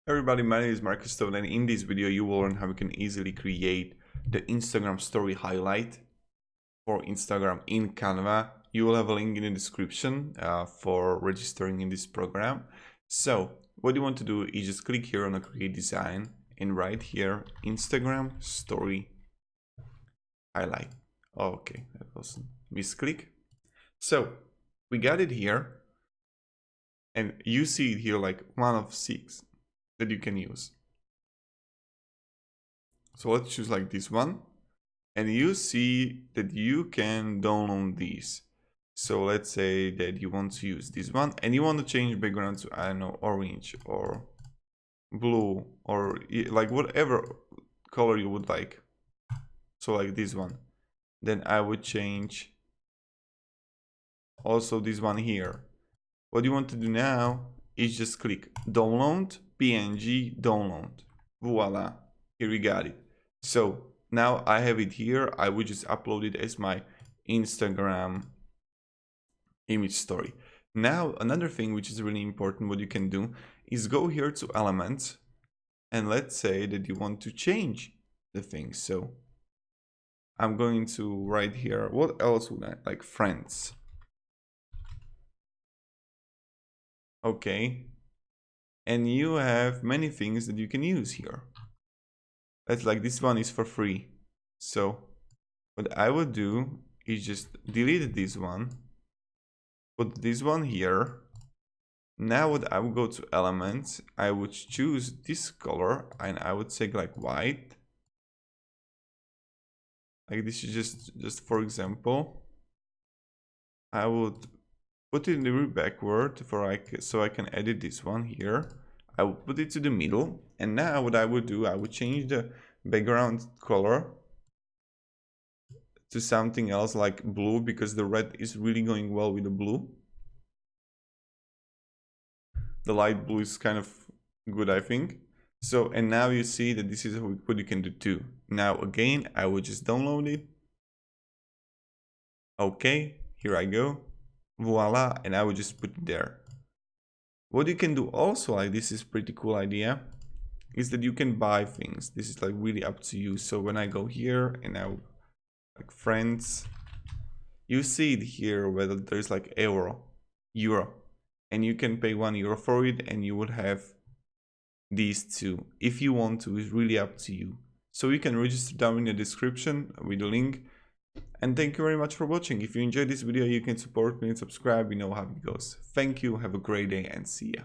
Everybody, my name is Marcus Stone, and in this video you will learn how you can easily create the Instagram story highlight for Instagram in Canva. You will have a link in the description for registering in this program. So what you want to do is just click here on the create design and right here Instagram story highlight. Okay, that was a misclick. So we got it here and you see it here like one of 6 that you can use. So let's choose like this one, and you see that you can download these. So let's say that you want to use this one and you want to change background to, I don't know, orange or blue or like whatever color you would like. So like this one. Then I would change also this one here. What you want to do now is just click download, PNG, download. Voila, here we got it. So now I have it here. I would just upload it as my Instagram image story. Now another thing which is really important, what you can do is go here to elements, and let's say that you want to change the thing. So I'm going to write here, what else would I like? Friends. Okay, and you have many things that you can use here. Let's like this one is for free. So what I would do is just delete this one, put this one here. Now what I would go to elements, I would choose this color and I would say like white. Like this is just for example. I would put it in the backward so I can edit this one here. I will put it to the middle, and now what I would do, I would change the background color to something else like blue, because the red is really going well with the blue. The light blue is kind of good, I think. So, and now you see that this is what you can do too. Now again, I would just download it. Okay, here I go. Voila, and I would just put it there. What you can do also, like this is pretty cool idea, is that you can buy things. This is like really up to you. So when I go here and now like friends, you see it here whether there's like euro, and you can pay €1 for it and you would have these two. If you want to, it's really up to you. So you can register down in the description with the link. And thank you very much for watching. If you enjoyed this video, you can support me and subscribe. You know how it goes. Thank you, have a great day, and see ya.